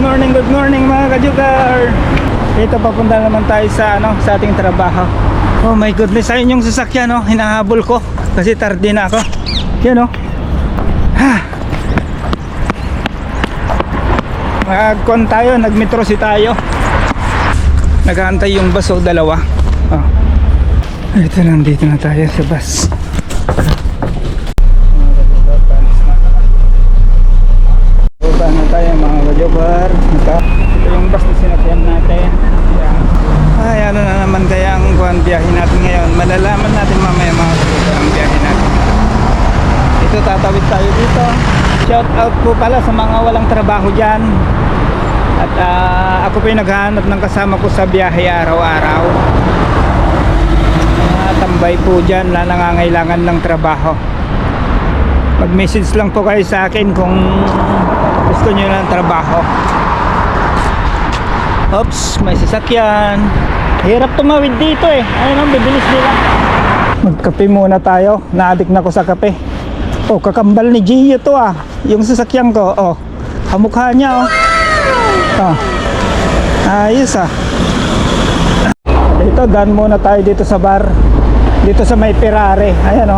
good morning mga kajugar. Ito papunta naman tayo sa sa ating trabaho. Oh my goodness, ayun yung sasakyan hinahabol ko kasi tarde na ako. Yan Nagkon tayo, nagmetro si tayo. Nag-aantay yung bus dalawa. Ito nandito na tayo sa bus. Baba na tayo mga kajugar. Ito yung bus na sinakyan natin. Ay, ano na naman kaya ang biyahe natin ngayon. Malalaman natin mamaya mga kajugar ang biyahe natin. Ito, tatawid tayo dito. Shout out po pala sa mga walang trabaho dyan. At ako po yung naghahanap ng kasama ko sa biyahe araw-araw. Tambay po dyan na nangangailangan ng trabaho. Mag-message lang po kayo sa akin kung gusto nyo ng trabaho. Oops, may sasakyan. Hirap tumawid dito Ayun bibilis nila. Magkape muna tayo. Na-addict na ako sa kape. Kakambal ni Gio to yung sasakyan ko. Kamukha niya ayos Dito, daan muna tayo dito sa bar. Dito sa may Ferrari. Ayan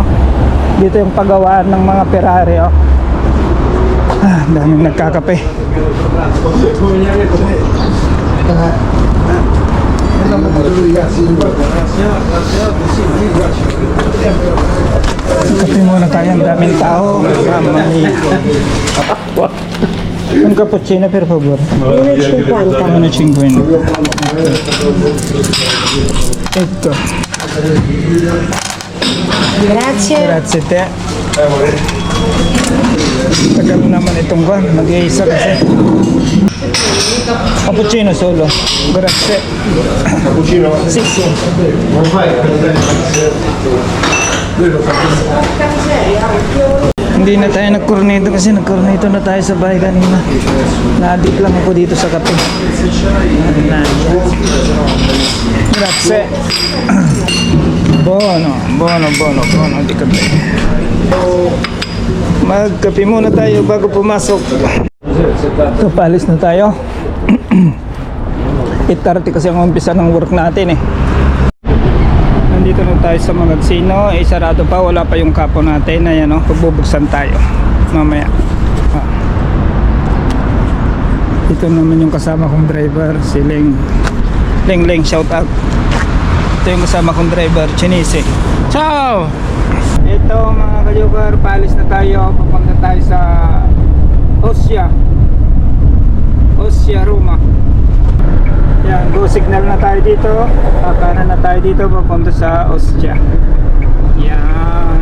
dito yung pagawaan ng mga Ferrari daming nagkakape. Kape muna tayo, ang daming tao. Un cappuccino per favore. 1,50. 1,50. Ecco. Grazie. Grazie te. Tagal naman itong van, mag-iisa kasi. Cappuccino solo. Grazie. Cappuccino? Sì, sì. Hindi na tayo nagkornito kasi nagkornito na tayo sa bahay kanina. Na-addict lang ako dito sa kape. Grazie. Buono di kape. Magkape muna tayo bago pumasok. Ito, paalis na tayo. 8:30 kasi ang umpisa ng work natin Nandito na tayo sa Magagsino. Sarado pa, wala pa yung kapo natin. Ayan pagbubuksan tayo mamaya. Ito naman yung kasama kong driver, si Leng. Leng, shout out. Ito yung kasama kong driver, Chinese. Ciao! Ito mga kajugar, paalis na tayo. Papunta tayo sa Ostia, Roma. Yan, go signal na tayo dito. Kanan na tayo dito, papunta sa Ostia. Yan.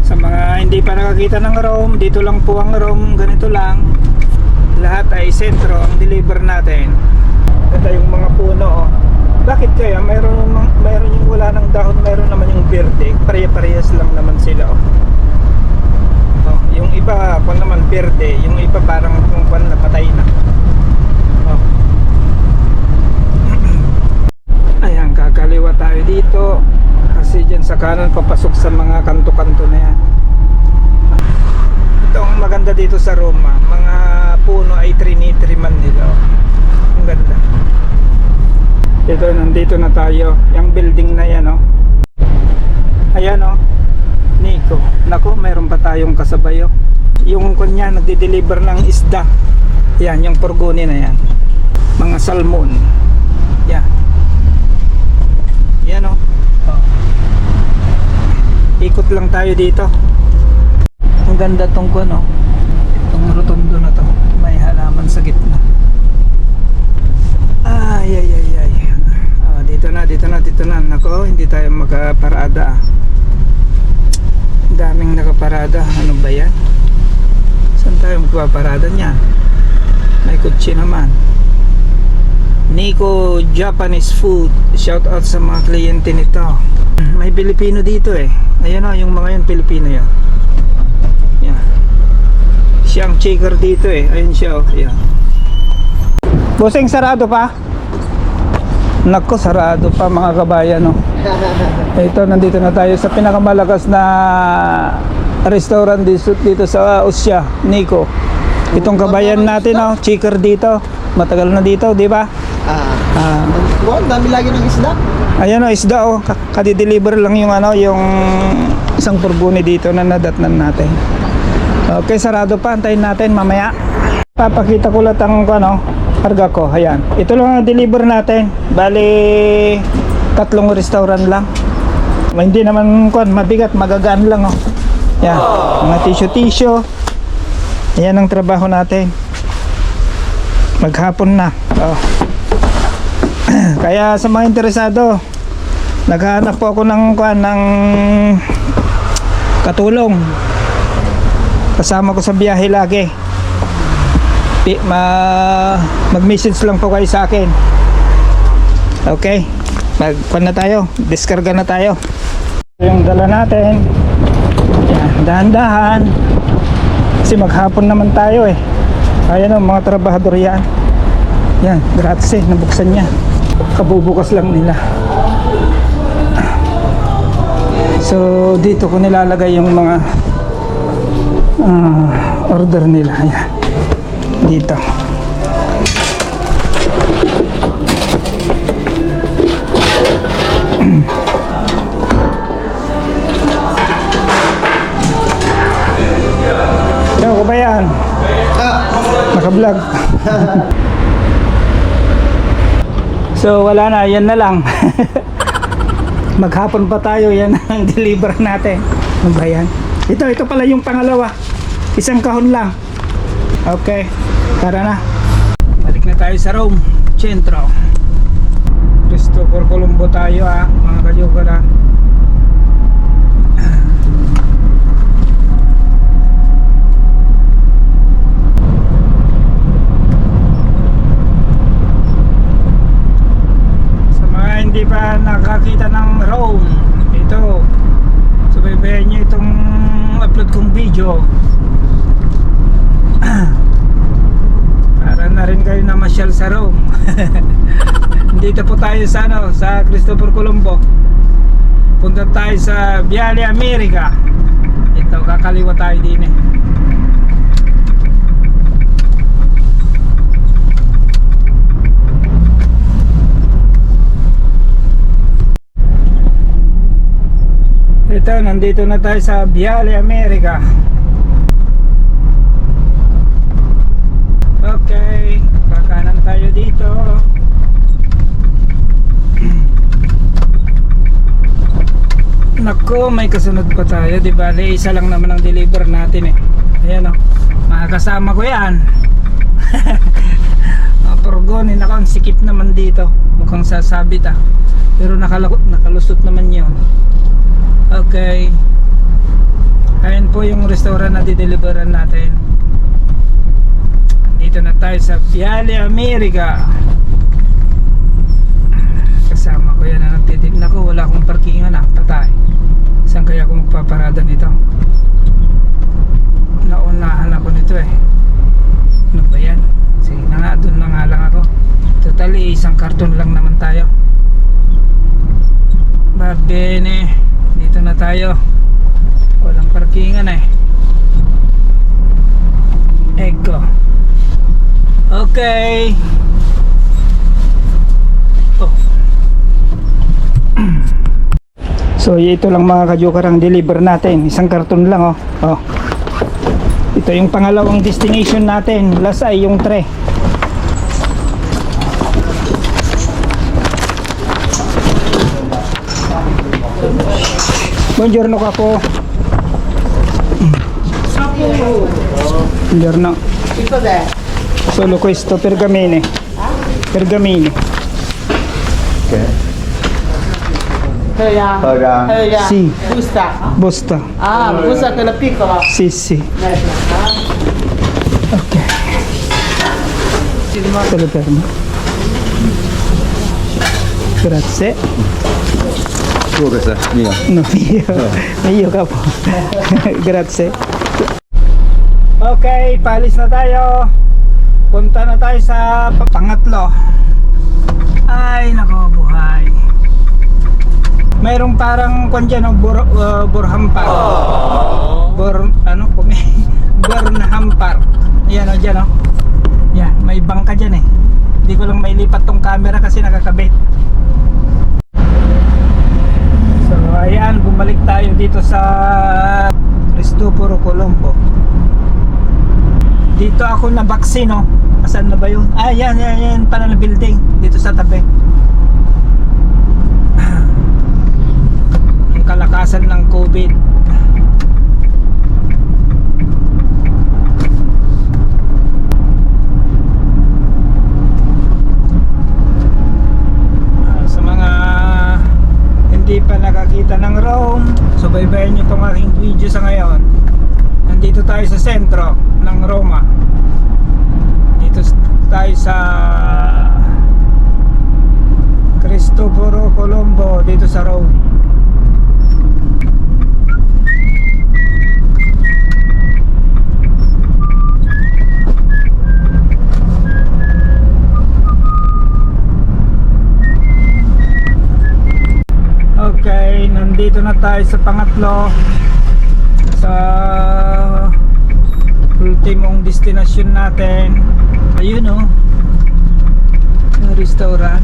Sa mga hindi pa nakakita ng Rome, dito lang po ang Rome. Ganito lang. Lahat ay sentro ang deliver natin. Ito yung mga puno Bakit kaya? Mayroon yung wala ng dahon, mayroon naman yung verde. Pare-parehas lang naman sila yung iba kung naman verde, yung iba parang kung napatay na. Ayan, kakaliwa tayo dito kasi dyan sa kanan papasok sa mga kanto-kanto na yan. Ito ang maganda dito sa Roma, mga puno ay trinitriman nila. Ang ganda. Ito, nandito na tayo. Yung building na yan ayan Nico. Nako, mayroon pa tayong kasabay yung kanya nagde-deliver ng isda. Yan, yung furgone na yan. Mga salmon. Yan. Yan Ikot lang tayo dito. Ang ganda tong itong rotondo na to. May halaman sa gitna. Ay. Dito na. Nako, hindi tayo magparada. Daming nakaparada. Ano ba yan? Saan tayo magpaparada niya? May kutsi naman. Nico Japanese Food. Shout out sa mga kliyente nito. May Pilipino dito Ayan yung mga yun, Pilipino yan. Yan. Siyang checker dito Ayun siya Yan. Busing, sarado pa? Nako, sarado pa mga kabayan Ito, nandito na tayo sa pinakamalakas na restaurant dito sa Osya, Nico. Itong kabayan natin, oh, chicker dito. Matagal na dito, di ba? Ang dami lagi ng isda. Ayan, oh, isda, oh. Kadi-deliver lang yung yung isang furgone dito na nadatnan natin. Okay, sarado pa. Antayin natin mamaya. Papakita ko lang ang karga ko. Ayan. Ito lang ang deliver natin. Bali, 3 restaurant lang. Hindi naman mabigat, magagaan lang, oh. Yan, mga tissue. Ayan ang trabaho natin. Maghapon na. Oh. Kaya sa mga interesado, naghahanap po ako ng katulong. Kasama ko sa biyahe lagi. Mag-message lang po kayo sa akin. Okay. Na tayo. Diskarga na tayo. Yung dala natin. Yan, dahan-dahan. Kasi maghapon naman tayo eh. Ayan o, mga trabahador yan. Yan, gratis eh, nabuksan niya. Kabubukas lang nila. So, dito ko nilalagay yung mga order nila. Ayan. Dito. Ano ba yan? Naka-vlog. So wala na, yan na lang. Maghapon pa tayo, yan ang deliver natin. Ano ba yan? Ito pala yung pangalawa. Isang kahon lang. Okay, tara na. Balik na tayo sa Rome, Centro. Cristobal Colombo tayo mga kajoker . Hindi pa nakakita ng Rome, ito subaybayan nyo itong upload kong video para na rin kayo na masyal sa Rome. Dito po tayo sa Cristobal Colombo. Punta tayo sa Viale America. Ito, kakaliwa tayo din eh. Ito, nandito na tayo sa Viale America. Okay, kakanan tayo dito. Nako, may kasunod pa tayo, di ba? Isa lang naman ang deliver natin eh. Ayan oh, makakasama ko yan. Porgonin ako, ang sikip naman dito. Mukhang sasabit pero nakalusot naman yun. Okay. Ayan po yung restaurant na dideliveran natin. Dito na tayo sa Viale America. Kasama ko yan na nagtitig. Naku, wala akong parkingan patay. Saan kaya ako magpaparada nito? Naunahan ako nito eh. Ano ba yan? Sige na nga, doon na nga lang ako. Totally, isang karton lang naman tayo. Babene. Dito na tayo. Walang parkingan eh. Eko. Okay. Oh. So ito lang mga kajoker ang deliver natin. Isang karton lang oh. Ito yung pangalawang destination natin. Last ay yung 3. Buongiorno capo. Buongiorno. Solo questo pergamene. Pergamini. Okay. Sì. Busta. Busta. Busta quella piccola. Sì, sì. Ok. Se lo fermo. Grazie. Questa mia. No, mio capo. Grazie. Okay, palis na tayo. Punta na tayo sa pangatlo. Ay, nako, buhay. Mayroong parang kwan dyan, Burhampa. Gornahampar. Ayan o dyan o. Yan, may bangka dyan eh. Hindi ko lang mailipat tong camera kasi nakakabit. So ayan, bumalik tayo dito sa Cristoforo Colombo. Dito ako na-vaccine no. Asan na ba yun? Ah, yan pala na building. Dito sa tabi. Ang kalakasan ng COVID. Sa mga hindi pa nakakita ng Rome, subaybayan nyo itong aking video sa ngayon. Nandito tayo sa sentro ng Roma. Dito tayo sa Cristoforo Colombo, dito sa Rome. Okay, nandito na tayo sa pangatlo, sa ultimong destination natin. Ayun o, yung restaurant,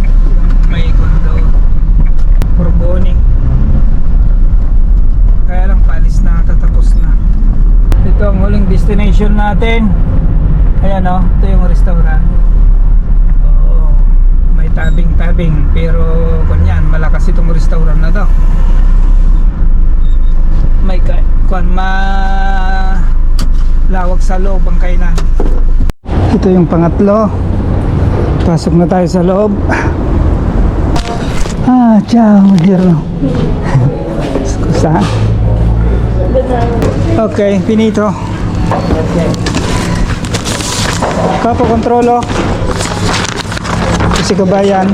may condo, Borbone. Kaya lang palis na, tatapos na. Ito ang huling destination natin. Ayan o, ito yung restaurant. Oo, may tabing-tabing, pero kunyan, malakas itong restaurant na to. May lawak sa loob ang kainan. Ito yung pangatlo. Pasok na tayo sa loob. Ciao, Giro. Scusa. Okay, finito. Capo controllo. Kasi kabayan.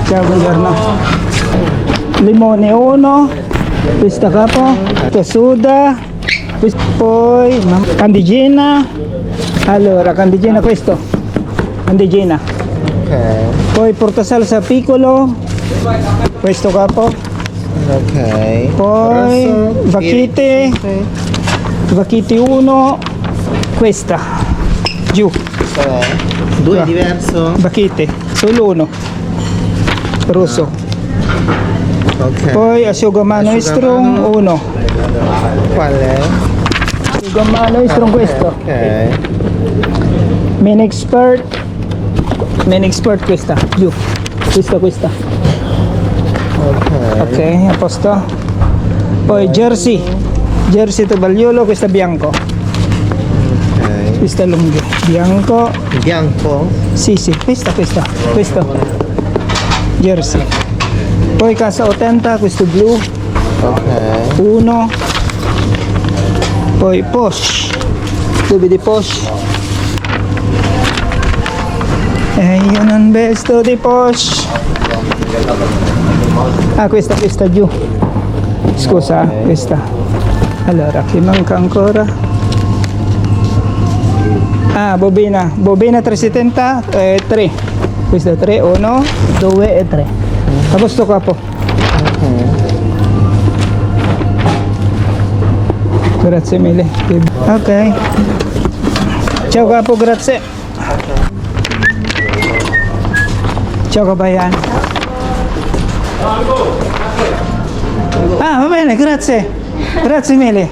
Ciao, buongiorno. Limone uno. Questa capo. Suda. Poi candigena. Allora, candigena questo. Candigena. Okay. Poi portasalsa piccolo. Questo capo. Okay. Poi vaquite. Vaquite 1. Questa. Giù. Due diverso? Vaquite. Solo uno. Rosso. Ok. Poi asciugamano strong 1. Qual è? Asciugamano strong questo. Ok. Main expert questa. Giù. Questa. Ok. Ok, a posto. Poi jersey tovagliolo, questa bianco. Ok. Questa lunga. Bianco. Bianco? Sì, questa. Questo. Jersey. Poi casa 80, questo blu. Ok. 1. Poi Porsche. Dove di Porsche? E io non vesto di Porsche. Questa giù. Scusa, questa. Allora, che manca ancora? Bobina 370 3. Questa 3, 1, 2 e 3. A posto capo. Grazie mille. Ok. Ciao capo, grazie. Ciao kabayan. Va bene, grazie. Grazie mille.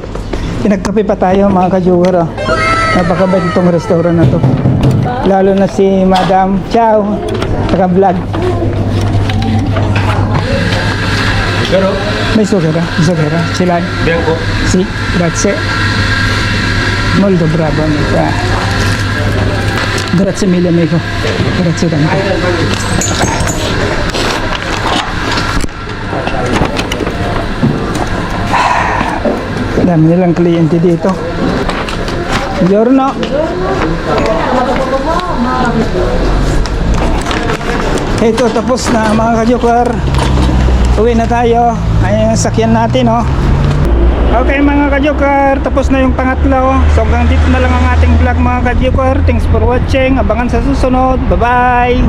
Pinagkape pa tayo mga ka-viewer. Napakabait itong restaurant na to. Lalo na si Madam. Ciao. Taga-vlog. Pero, May sugara? Ce l'hai? bianco. Sì, grazie. Molto bravo amico. Grazie mille amico. Grazie tanto. Dami nilang kliyente dito. Buongiorno. Ito, tapos na mga ka-joker. Uwi na tayo. Ayan yung sakyan natin, oh. Okay mga ka-joker, tapos na yung pangatlo. So hanggang dito na lang ang ating vlog mga ka-joker. Thanks for watching. Abangan sa susunod. Bye-bye.